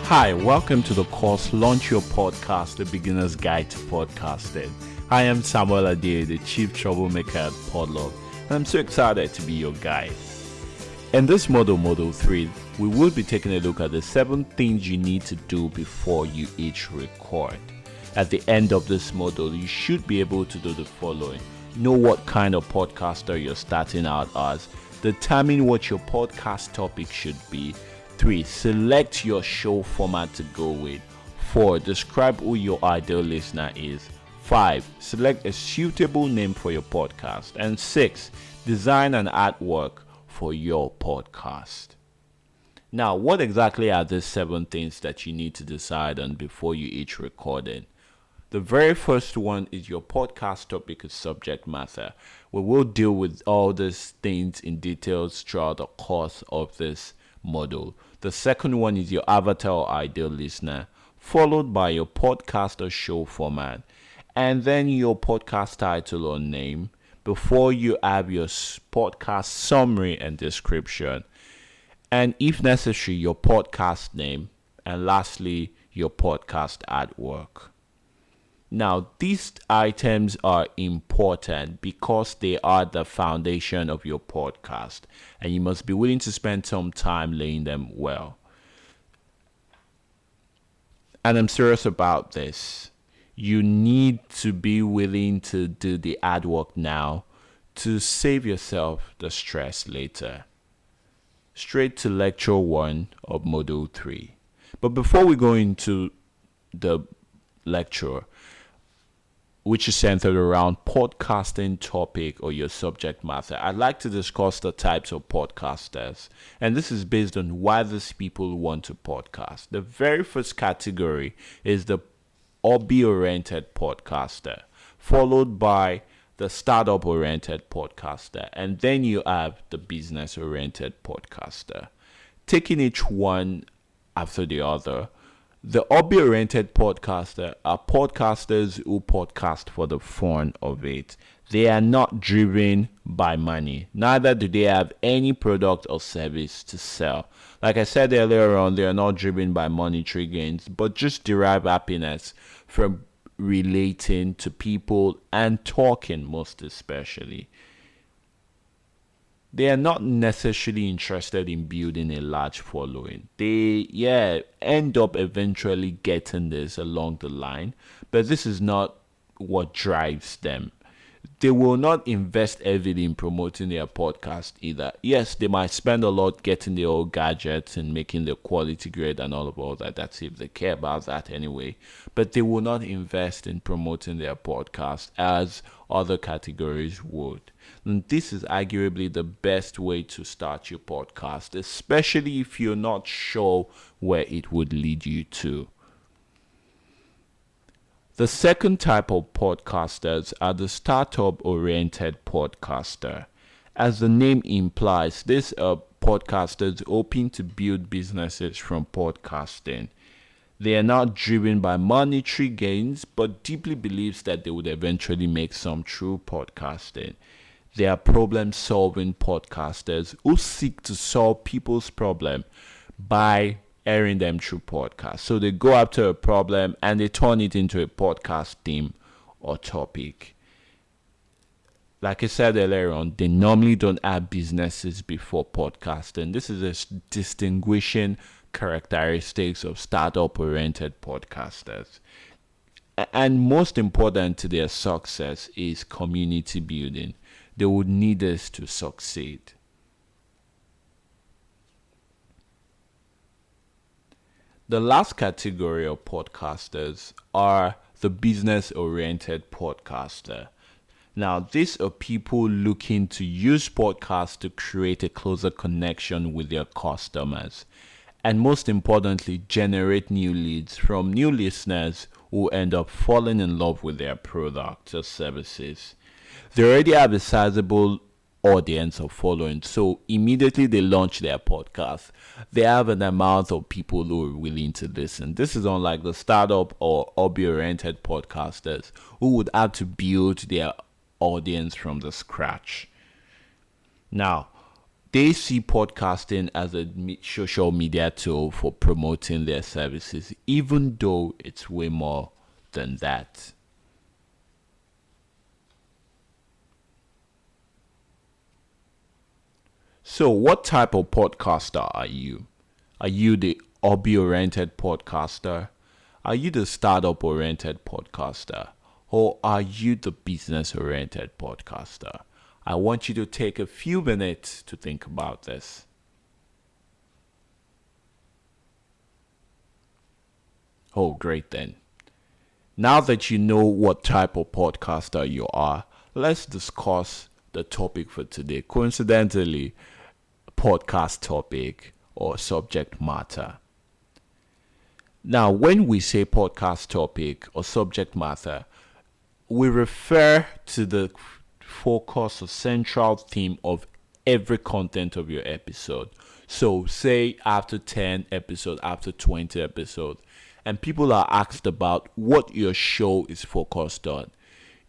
Hi, welcome to the course Launch Your Podcast, the Beginner's Guide to Podcasting. I am Samuel Adie, the Chief Troublemaker at Podlog, and I'm so excited to be your guide. In this Module 3, we will be taking a look at the 7 things you need to do before you each record. At the end of this module, you should be able to do the following. Know what kind of podcaster you're starting out as. Determine what your podcast topic should be. 3. Select your show format to go with. 4. Describe who your ideal listener is. 5. Select a suitable name for your podcast. And 6. Design an artwork for your podcast. Now, what exactly are these 7 things that you need to decide on before you each record it? The very first one is your podcast topic and subject matter. We will deal with all these things in details throughout the course of this module. The second one is your avatar or ideal listener, followed by your podcast or show format, and then your podcast title or name, before you have your podcast summary and description, and if necessary, your podcast name, and lastly, your podcast artwork. Now, these items are important because they are the foundation of your podcast, and you must be willing to spend some time laying them well. And I'm serious about this. You need to be willing to do the artwork now to save yourself the stress later. Straight to lecture 1 of module 3. But before we go into the lecture, which is centered around podcasting topic or your subject matter, I'd like to discuss the types of podcasters. And this is based on why these people want to podcast. The very first category is the hobby-oriented podcaster, followed by the startup-oriented podcaster, and then you have the business-oriented podcaster. Taking each one after the other, the hobby-oriented podcaster are podcasters who podcast for the fun of it. They are not driven by money. Neither do they have any product or service to sell. Like I said earlier on, they are not driven by monetary gains, but just derive happiness from relating to people and talking, most especially. They are not necessarily interested in building a large following. They, end up eventually getting this along the line, but this is not what drives them. They will not invest heavily in promoting their podcast either. Yes, they might spend a lot getting their old gadgets and making the quality great and all that. That's if they care about that anyway. But they will not invest in promoting their podcast as other categories would. And this is arguably the best way to start your podcast, especially if you're not sure where it would lead you to. The second type of podcasters are the startup-oriented podcaster. As the name implies, these are podcasters hoping to build businesses from podcasting. They are not driven by monetary gains, but deeply believes that they would eventually make some through podcasting. They are problem-solving podcasters who seek to solve people's problem by airing them through podcasts. So they go after a problem and they turn it into a podcast theme or topic. Like I said earlier on, they normally don't have businesses before podcasting. This is a distinguishing characteristics of startup-oriented podcasters. And most important to their success is community building. They would need this to succeed. The last category of podcasters are the business-oriented podcaster. Now, these are people looking to use podcasts to create a closer connection with their customers, and most importantly, generate new leads from new listeners who end up falling in love with their products or services. They already have a sizable audience of following, so immediately they launch their podcast, they have an amount of people who are willing to listen. This is unlike the startup or hobby-oriented podcasters who would have to build their audience from the scratch. Now, They see podcasting as a social media tool for promoting their services, even though it's way more than that. So, what type of podcaster are you? Are you the hobby-oriented podcaster? Are you the startup-oriented podcaster? Or are you the business-oriented podcaster? I want you to take a few minutes to think about this. Oh, great then. Now that you know what type of podcaster you are, let's discuss the topic for today. Coincidentally, podcast topic or subject matter. Now, when we say podcast topic or subject matter, we refer to the focus or central theme of every content of your episode. So, say after 10 episodes, after 20 episodes, and people are asked about what your show is focused on,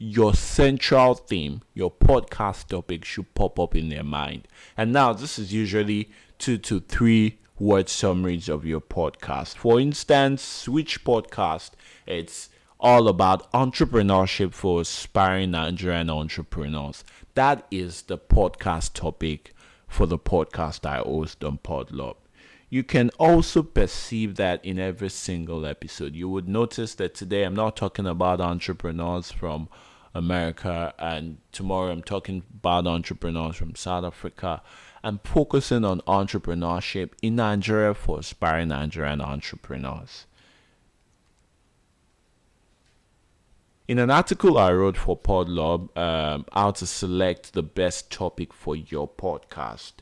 your central theme, your podcast topic should pop up in their mind. And now this is usually 2 to 3 word summaries of your podcast. For instance, Switch Podcast, it's all about entrepreneurship for aspiring Nigerian entrepreneurs. That is the podcast topic for the podcast I host on Podlove. You can also perceive that in every single episode. You would notice that today I'm not talking about entrepreneurs from America, and tomorrow I'm talking about entrepreneurs from South Africa. I'm focusing on entrepreneurship in Nigeria for aspiring Nigerian entrepreneurs. In an article I wrote for Podlove, how to select the best topic for your podcast,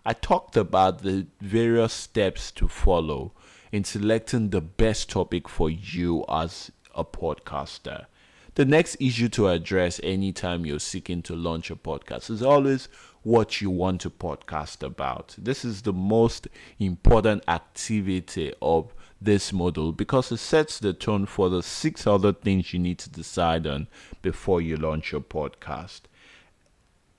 I talked about the various steps to follow in selecting the best topic for you as a podcaster. The next issue to address anytime you're seeking to launch a podcast is always what you want to podcast about. This is the most important activity of this module because it sets the tone for the 6 other things you need to decide on before you launch your podcast.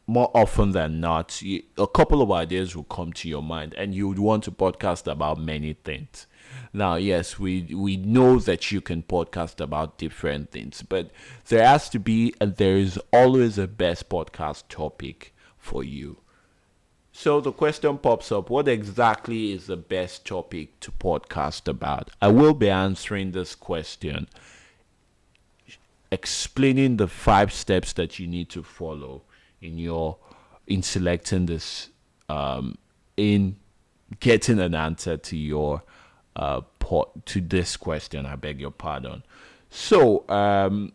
More often than not, a couple of ideas will come to your mind and you would want to podcast about many things. Now, yes, we know that you can podcast about different things, but there has to be and there is always a best podcast topic for you. So the question pops up, what exactly is the best topic to podcast about? I will be answering this question, explaining the 5 steps that you need to follow in selecting this, in getting an answer to your to this question. I beg your pardon. So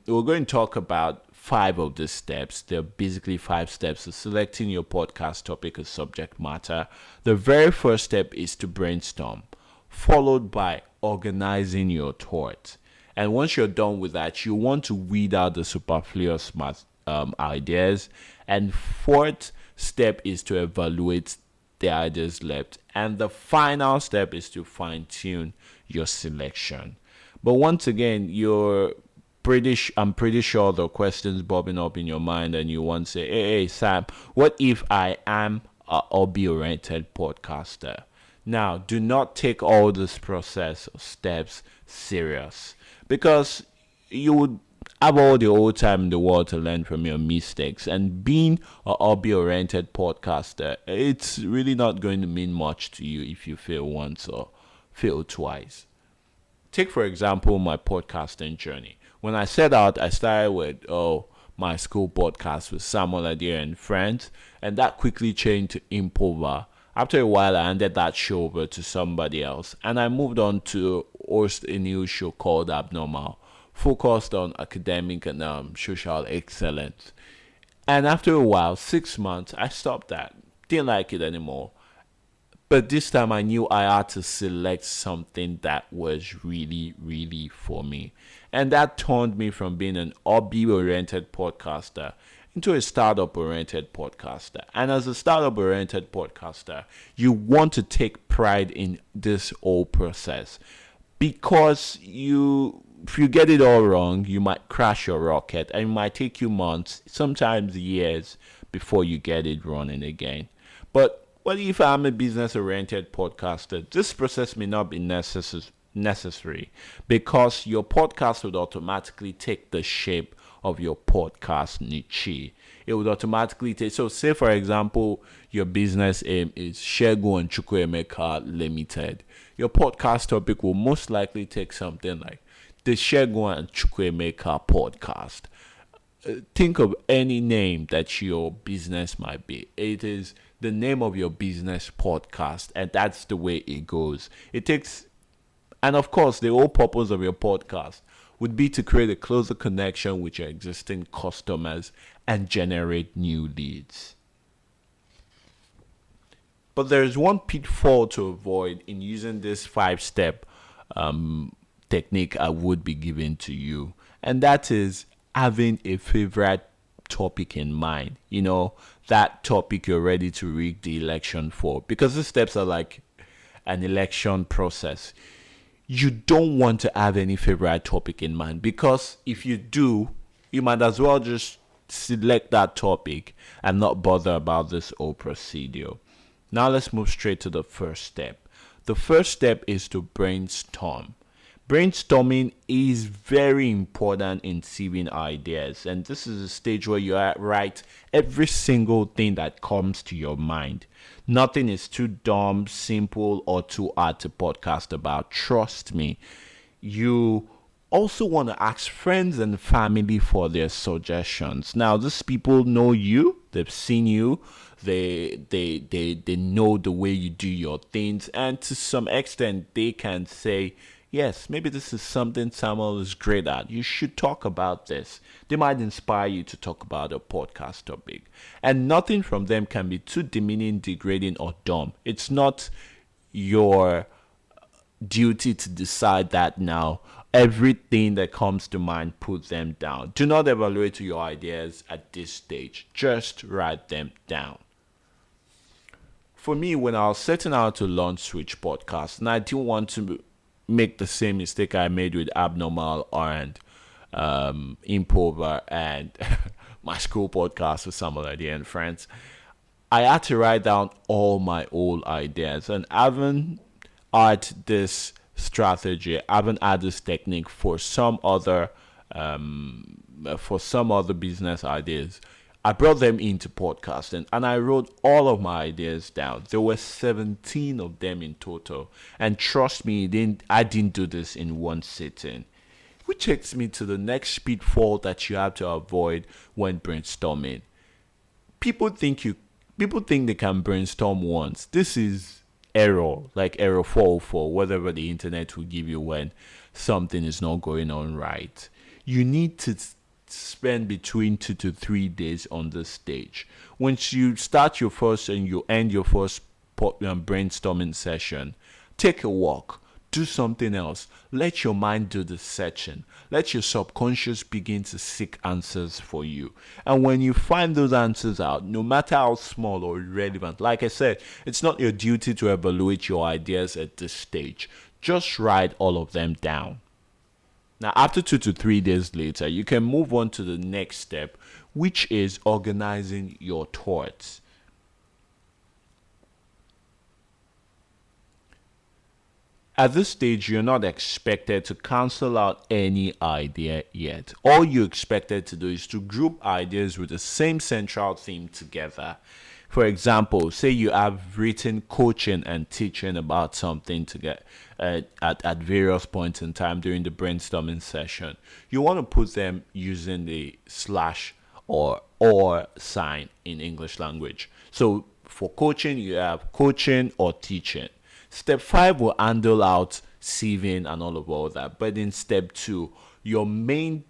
we're going to talk about 5 of these steps. They're basically 5 steps to selecting your podcast topic or subject matter. The very first step is to brainstorm, followed by organizing your thoughts. And once you're done with that, you want to weed out the superfluous ideas. And 4th step is to evaluate the ideas left. And the final step is to fine-tune your selection. But once again, I'm pretty sure the questions bobbing up in your mind and you want to say, hey Sam, what if I am a hobby-oriented podcaster? Now, do not take all this process or steps serious because you would have all the old time in the world to learn from your mistakes. And being a hobby-oriented podcaster, it's really not going to mean much to you if you fail once or fail twice. Take, for example, my podcasting journey. When I set out, I started with, my school podcast with Samuel Adair and friends, and that quickly changed to Improva. After a while, I handed that show over to somebody else, and I moved on to host a new show called Abnormal, focused on academic and social excellence. And after a while, 6 months, I stopped that. Didn't like it anymore. But this time I knew I had to select something that was really, really for me. And that turned me from being an hobby-oriented podcaster into a startup-oriented podcaster. And as a startup-oriented podcaster, you want to take pride in this whole process. Because if you get it all wrong, you might crash your rocket. And it might take you months, sometimes years, before you get it running again. But But if I'm a business-oriented podcaster, this process may not be necessary because your podcast would automatically take the shape of your podcast niche. It would automatically take, so say for example, your business aim is Segun and Chukwuemeka Limited. Your podcast topic will most likely take something like the Segun and Chukwuemeka podcast. Think of any name that your business might be. It is the name of your business podcast, and that's the way it goes. It takes, and of course, the whole purpose of your podcast would be to create a closer connection with your existing customers and generate new leads. But there is one pitfall to avoid in using this 5-step technique I would be giving to you, and that is having a favorite topic in mind. That topic you're ready to rig the election for, because the steps are like an election process. You don't want to have any favorite topic in mind, because if you do, you might as well just select that topic and not bother about this whole procedure. Now let's move straight to the first step. The first step is to brainstorm. Brainstorming is very important in sieving ideas, and this is a stage where you write every single thing that comes to your mind. Nothing is too dumb, simple, or too hard to podcast about. Trust me. You also want to ask friends and family for their suggestions. Now, these people know you, they've seen you, they know the way you do your things, and to some extent they can say, yes, maybe this is something Samuel is great at. You should talk about this. They might inspire you to talk about a podcast topic. And nothing from them can be too demeaning, degrading, or dumb. It's not your duty to decide that now. Everything that comes to mind, put them down. Do not evaluate your ideas at this stage. Just write them down. For me, when I was setting out to launch Switch Podcast, and I didn't want to make the same mistake I made with Abnormal and Improver and my school podcast with Samuel Ade and friends, I had to write down all my old ideas, and I haven't had this strategy, I haven't had this technique for some other business ideas. I brought them into podcasting and I wrote all of my ideas down. There were 17 of them in total. And trust me, I didn't do this in one sitting. Which takes me to the next pitfall that you have to avoid when brainstorming. People think they can brainstorm once. This is error, like error 404, whatever the internet will give you when something is not going on right. You need to spend between 2 to 3 days on this stage. Once you start your first and you end your first brainstorming session, take a walk, do something else. Let your mind do the searching. Let your subconscious begin to seek answers for you. And when you find those answers out, no matter how small or irrelevant, like I said, it's not your duty to evaluate your ideas at this stage. Just write all of them down. Now, after 2 to 3 days later, you can move on to the next step, which is organizing your thoughts. At this stage, you're not expected to cancel out any idea yet. All you're expected to do is to group ideas with the same central theme together. For example, say you have written coaching and teaching about something to get at various points in time during the brainstorming session. You want to put them using the slash or sign in English language. So for coaching, you have coaching or teaching. Step 5 will handle out sieving and all of that. But in step 2, your main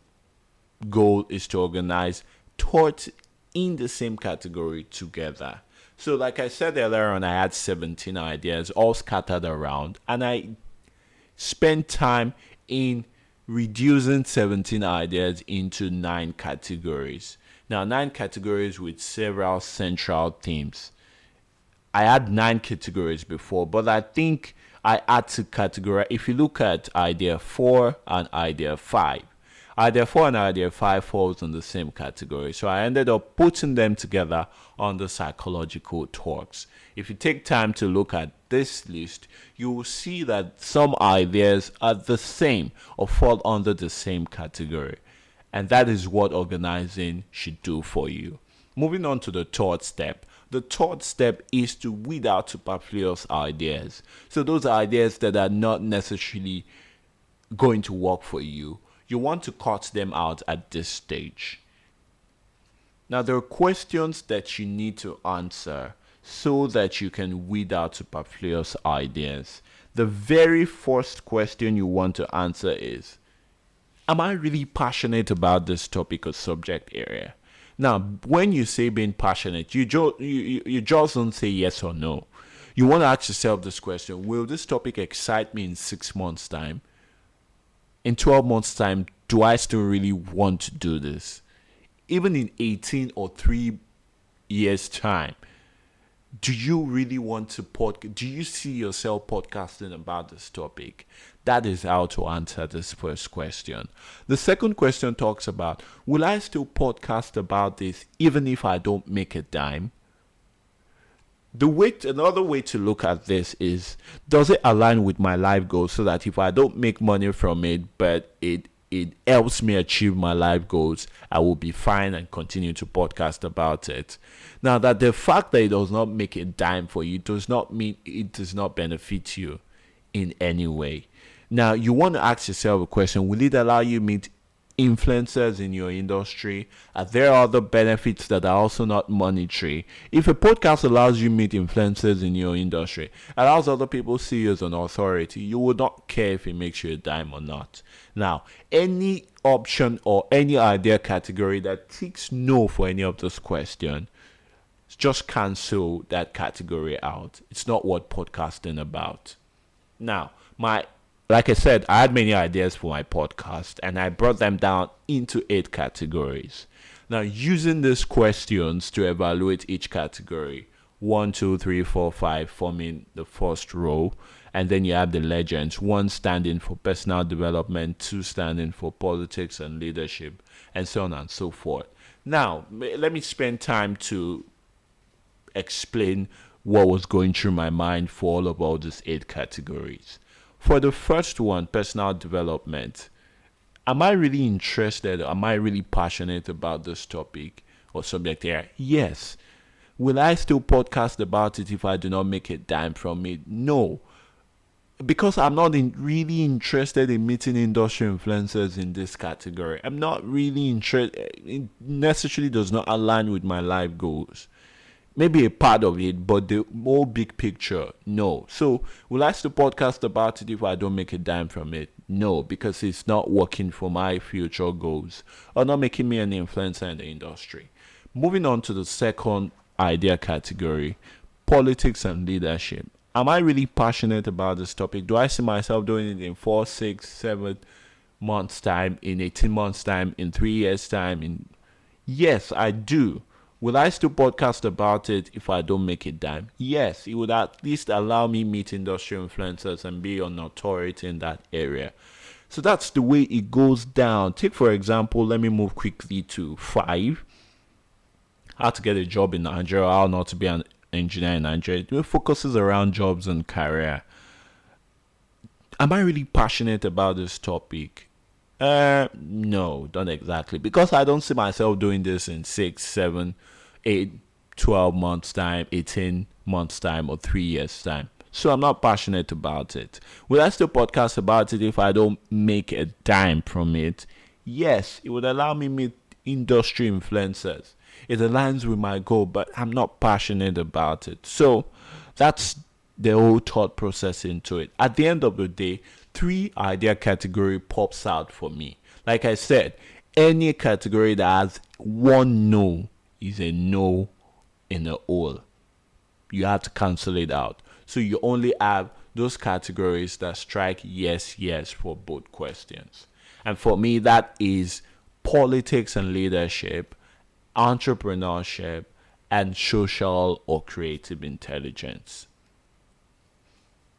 goal is to organize thoughts in the same category together. So like I said earlier on, I had 17 ideas all scattered around, and I spent time in reducing 17 ideas into 9 categories. Now, 9 categories with several central themes. I had 9 categories before, but I think I had to categorize. If you look at idea 4 and idea 5, Idea 4 and idea 5 falls in the same category. So I ended up putting them together under psychological talks. If you take time to look at this list, you will see that some ideas are the same or fall under the same category. And that is what organizing should do for you. Moving on to the third step. The third step is to weed out superfluous ideas. So those ideas that are not necessarily going to work for you, you want to cut them out at this stage. Now, there are questions that you need to answer so that you can weed out superfluous ideas. The very first question you want to answer is, am I really passionate about this topic or subject area? Now, when you say being passionate, you just don't say yes or no. You want to ask yourself this question: will this topic excite me in 6 months' time? In 12 months' time, do I still really want to do this? Even in 18 or 3 years' time, do you really want to do you see yourself podcasting about this topic? That is how to answer this first question. The second question talks about, will I still podcast about this even if I don't make a dime? Another way to look at this is, does it align with my life goals, so that if I don't make money from it, but it helps me achieve my life goals, I will be fine and continue to podcast about it. Now, that the fact that it does not make a dime for you does not mean it does not benefit you in any way. Now, you want to ask yourself a question: will it allow you to meet influencers in your industry? Are there other benefits that are also not monetary? If a podcast allows you to meet influencers in your industry, allows other people to see you as an authority, you will not care if it makes you a dime or not. Now, any option or any idea category that ticks no for any of those questions, just cancel that category out. It's not what podcasting about. Now, like I said, I had many ideas for my podcast, and I brought them down into 8 categories. Now, using these questions to evaluate each category, 1, 2, 3, 4, 5 forming the first row, and then you have the legends, 1 standing for personal development, 2 standing for politics and leadership, and so on and so forth. Now, let me spend time to explain what was going through my mind for all these 8 categories. For the first one, personal development, am I really interested? Am I really passionate about this topic or subject area? Yes. Will I still podcast about it if I do not make a dime from it? No. Because I'm not really interested in meeting industry influencers in this category. I'm not really interested. It necessarily does not align with my life goals. Maybe a part of it, but the more big picture, no. So, will I still podcast about it if I don't make a dime from it? No, because it's not working for my future goals or not making me an influencer in the industry. Moving on to the second idea category, politics and leadership. Am I really passionate about this topic? Do I see myself doing it in 4, 6, 7 months' time, in 18 months' time, in 3 years' time? Yes, I do. Will I still podcast about it if I don't make a dime? Yes, it would at least allow me meet industry influencers and be an authority in that area. So that's the way it goes down. Take, for example, let me move quickly to 5. How to get a job in Nigeria, how not to be an engineer in Nigeria. It focuses around jobs and career. Am I really passionate about this topic? No, not exactly. Because I don't see myself doing this in 6, 7, 8, 12 months' time, 18 months' time, or 3 years' time. So I'm not passionate about it. Will I still podcast about it if I don't make a dime from it? Yes, it would allow me to meet industry influencers. It aligns with my goal, but I'm not passionate about it. So that's the whole thought process into it. At the end of the day, 3 idea category pops out for me. Like I said, any category that has 1 no is a no in a hole. You have to cancel it out. So you only have those categories that strike yes, yes for both questions. And for me, that is politics and leadership, entrepreneurship, and social or creative intelligence.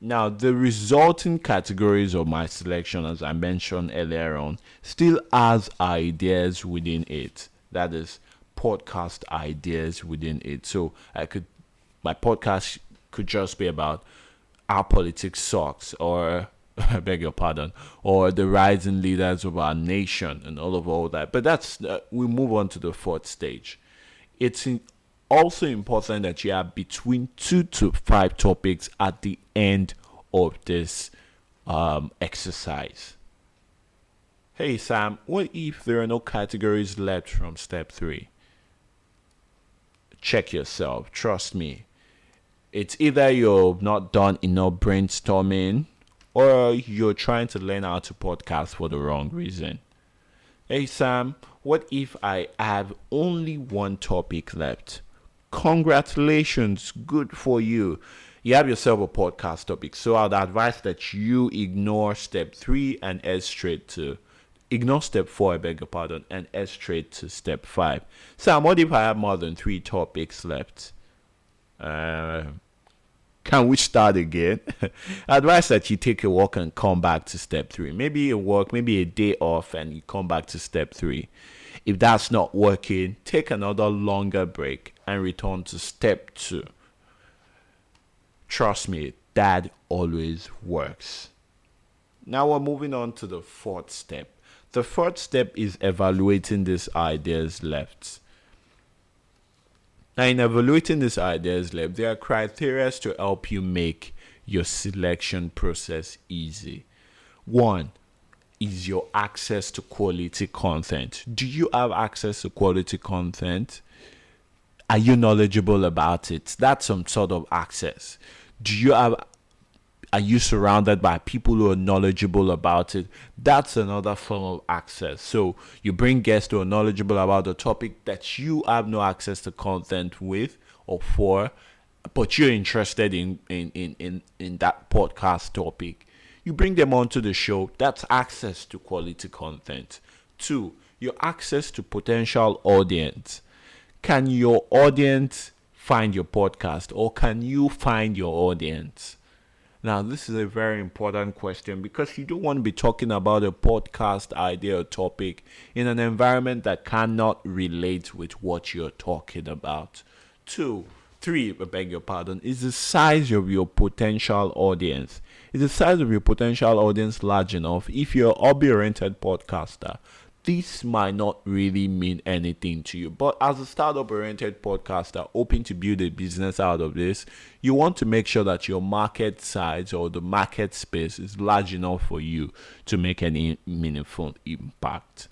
Now, the resulting categories of my selection, as I mentioned earlier on, still has ideas within it. That is, podcast ideas within it. So my podcast could just be about our politics sucks, or I beg your pardon, or the rising leaders of our nation, and all that. But we move on to the fourth stage. It's also important that you have between 2 to 5 topics at the end of this exercise. Hey Sam, what if there are no categories left from step 3? Check yourself, trust me. It's either you're not done enough brainstorming, or you're trying to learn how to podcast for the wrong reason. Hey Sam, what if I have only 1 topic left? Congratulations, good for you. You have yourself a podcast topic. So I'd advise that you ignore step 3 and ignore step 4, I beg your pardon, and head straight to step 5. Sam, what if I have more than 3 topics left? Can we start again? I advise that you take a walk and come back to step 3. Maybe a walk, maybe a day off, and you come back to step 3. If that's not working, take another longer break and return to step 2. Trust me, that always works. Now we're moving on to the 4th step. The 4th step is evaluating these ideas left. Now, in evaluating these ideas left, there are criteria to help you make your selection process easy. 1 is your access to quality content. Do you have access to quality content? Are you knowledgeable about it? That's some sort of access. Are you surrounded by people who are knowledgeable about it? That's another form of access. So you bring guests who are knowledgeable about the topic that you have no access to content with or for, but you're interested in that podcast topic. You bring them onto the show. That's access to quality content. 2, your access to potential audience. Can your audience find your podcast, or can you find your audience? Now, this is a very important question, because you don't want to be talking about a podcast idea or topic in an environment that cannot relate with what you're talking about. 3, I beg your pardon, is the size of your potential audience. Is the size of your potential audience large enough? If you're a hobby-oriented podcaster, this might not really mean anything to you. But as a startup-oriented podcaster hoping to build a business out of this, you want to make sure that your market size or the market space is large enough for you to make any meaningful impact.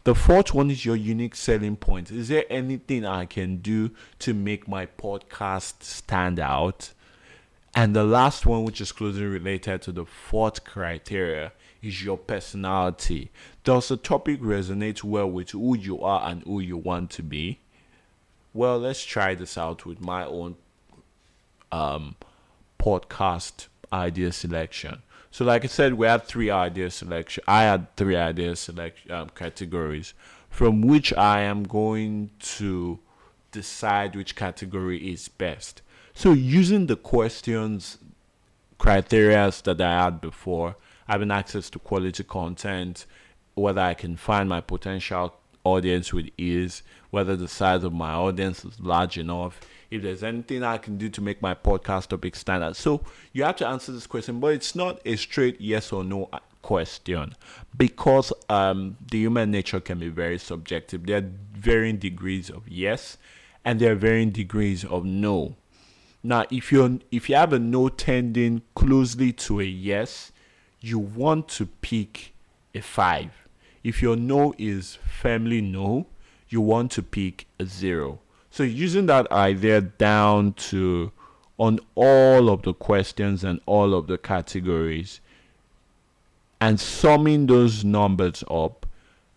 The 4th one is your unique selling point. Is there anything I can do to make my podcast stand out? And the last one, which is closely related to the 4th criteria, is your personality. Does the topic resonate well with who you are and who you want to be? Well, let's try this out with my own podcast idea selection. So like I said, we had 3 idea selection. I had 3 idea selection categories, from which I am going to decide which category is best. So using the questions, criteria that I had before, having access to quality content, whether I can find my potential audience with ease, whether the size of my audience is large enough, if there's anything I can do to make my podcast topic stand out. So you have to answer this question, but it's not a straight yes or no question, because the human nature can be very subjective. There are varying degrees of yes, and there are varying degrees of no. Now, if you have a no tending closely to a yes, you want to pick a 5. If your no is firmly no, you want to pick a 0. So using that idea down to on all of the questions and all of the categories and summing those numbers up,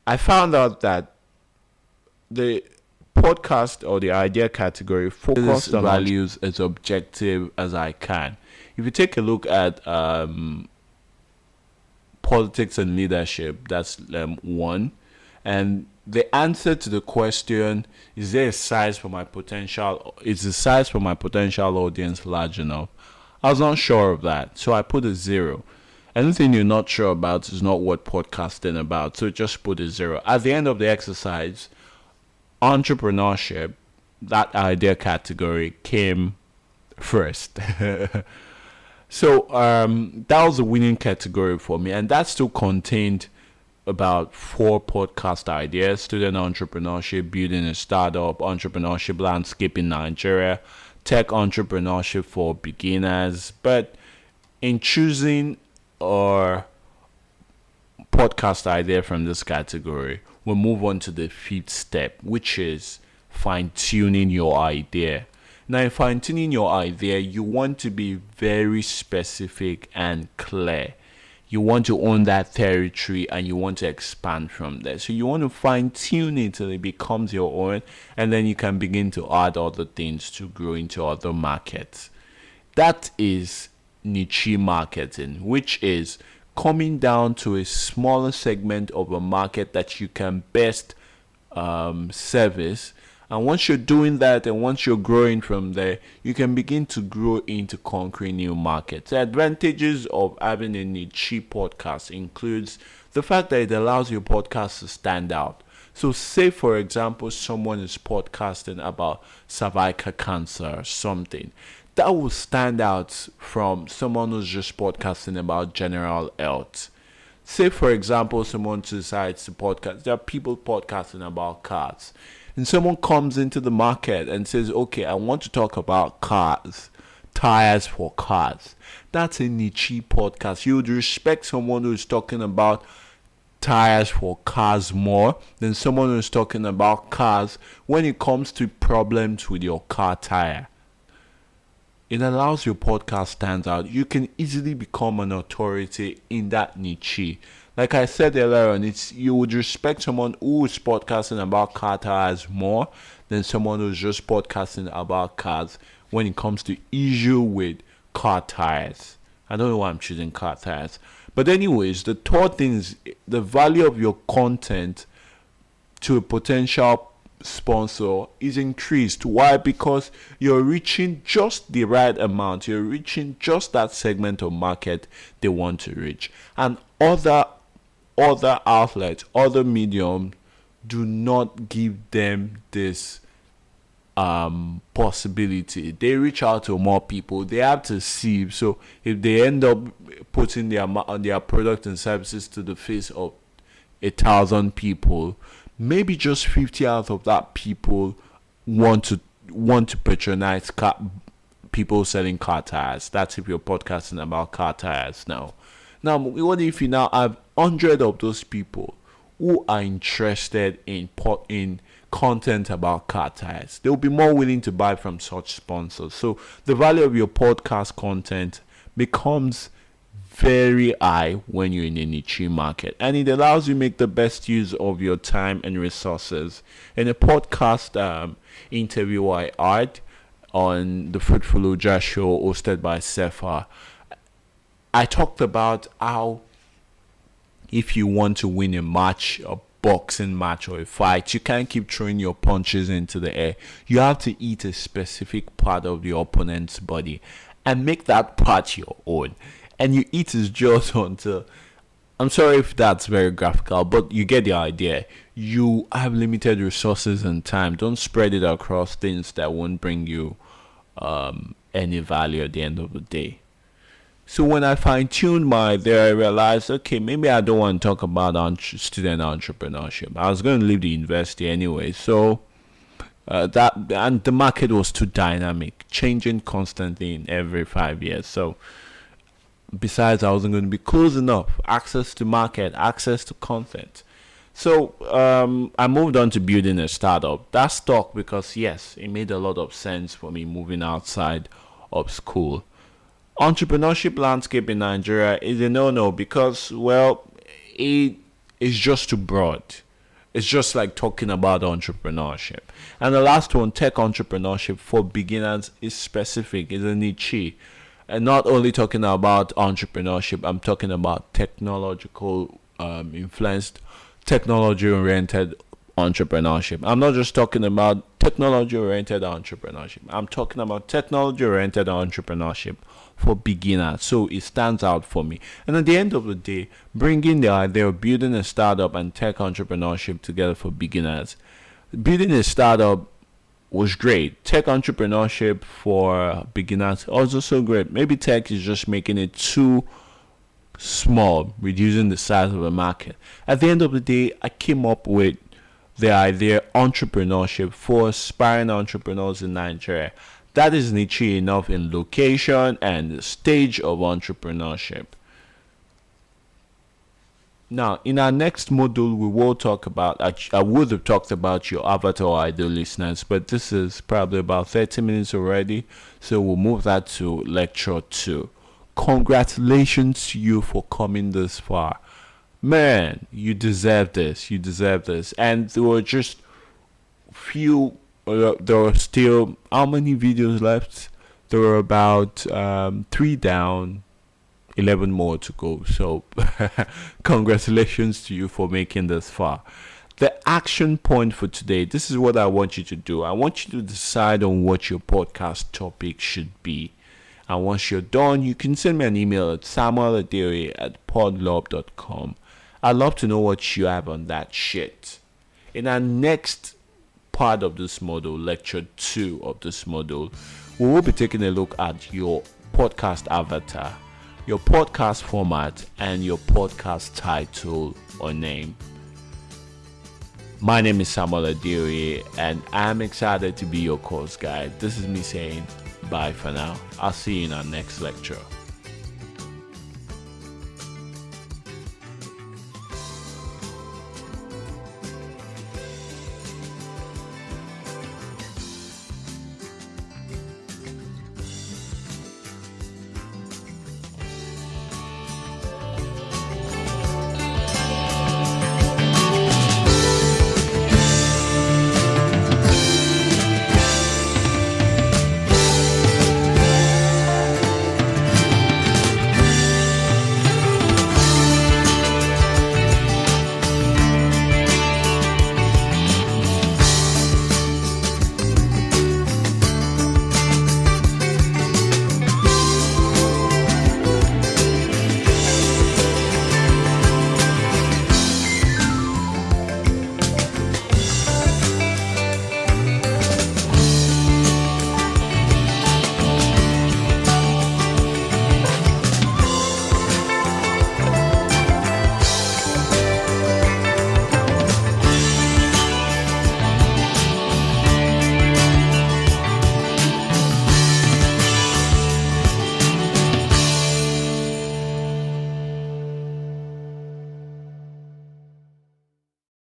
I found out that the podcast or the idea category focused on values as objective as I can. If you take a look at politics and leadership, that's 1, and the answer to the question, is the size for my potential audience large enough? I was not sure of that, so I put a 0. Anything you're not sure about is not what podcasting about, so just put a 0. At the end of the exercise, entrepreneurship, that idea category, came first. So that was a winning category for me, and that still contained about 4 podcast ideas: student entrepreneurship, building a startup, entrepreneurship landscape in Nigeria, tech entrepreneurship for beginners. But in choosing our podcast idea from this category, we'll move on to the 5th step, which is fine-tuning your idea. Now, in fine-tuning your idea, you want to be very specific and clear. You want to own that territory and you want to expand from there. So you want to fine-tune it till it becomes your own, and then you can begin to add other things to grow into other markets. That is niche marketing, which is coming down to a smaller segment of a market that you can best service. And once you're doing that, and once you're growing from there, you can begin to grow into conquering new markets. The advantages of having a niche podcast includes the fact that it allows your podcast to stand out. So say, for example, someone is podcasting about cervical cancer or something. That will stand out from someone who's just podcasting about general health. Say, for example, someone decides to podcast. There are people podcasting about cars. And someone comes into the market and says, okay, I want to talk about cars, tires for cars. That's a niche podcast. You would respect someone who's talking about tires for cars more than someone who's talking about cars when it comes to problems with your car tire. It allows your podcast stand out. You can easily become an authority in that niche. Like I said earlier on, you would respect someone who is podcasting about car tires more than someone who's just podcasting about cars when it comes to issue with car tires. I don't know why I'm choosing car tires. But anyways, the third thing is the value of your content to a potential sponsor is increased. Why? Because you're reaching just the right amount. You're reaching just that segment of market they want to reach. And other outlets, other mediums do not give them this possibility. They reach out to more people. They have to see. So if they end up putting their product and services to the face of 1,000 people, maybe just 50 out of that people want to patronize people selling car tires. That's if you're podcasting about car tires now. Now, what if you now have 100 of those people who are interested in content about car tires? They'll be more willing to buy from such sponsors. So the value of your podcast content becomes very high when you're in a niche market, and it allows you to make the best use of your time and resources. In a podcast interview I had on the Fruitful Uja show hosted by Sefa, I talked about how if you want to win a match, a boxing match or a fight, you can't keep throwing your punches into the air. You have to eat a specific part of your opponent's body and make that part your own. And you eat his jaws until, I'm sorry if that's very graphical, but you get the idea. You have limited resources and time. Don't spread it across things that won't bring you any value at the end of the day. So when I fine-tuned my idea, I realized, okay, maybe I don't want to talk about student entrepreneurship. I was going to leave the university anyway, so and the market was too dynamic, changing constantly in every 5 years. So besides, I wasn't going to be close enough. Access to market, access to content. So I moved on to building a startup. That stuck because, yes, it made a lot of sense for me moving outside of school. Entrepreneurship landscape in Nigeria is a no-no because, well, it is just too broad. It's just like talking about entrepreneurship. And the last one, tech entrepreneurship for beginners, is specific, is a niche. And not only talking about entrepreneurship, I'm talking about technological influenced, technology-oriented entrepreneurship. I'm not just talking about technology-oriented entrepreneurship. I'm talking about technology-oriented entrepreneurship for beginners. So it stands out for me. And at the end of the day, bringing the idea of building a startup and tech entrepreneurship together for beginners. Building a startup was great. Tech entrepreneurship for beginners also so great. Maybe tech is just making it too small, reducing the size of the market. At the end of the day, I came up with the idea entrepreneurship for aspiring entrepreneurs in Nigeria. That is niche enough in location and stage of entrepreneurship. Now, in our next module, we will talk about, I would have talked about your avatar or ideal listeners, but this is probably about 30 minutes already, so we'll move that to lecture 2. Congratulations to you for coming this far. Man, you deserve this. You deserve this. And there were just few, there were still, how many videos left? There were about 3 down, 11 more to go. So congratulations to you for making this far. The action point for today, this is what I want you to do. I want you to decide on what your podcast topic should be. And once you're done, you can send me an email at samueladere@podlob.com. I'd love to know what you have on that shit. In our next part of this module, lecture 2 of this module, we will be taking a look at your podcast avatar, your podcast format, and your podcast title or name. My name is Samuel Adiri, and I'm excited to be your course guide. This is me saying bye for now. I'll see you in our next lecture.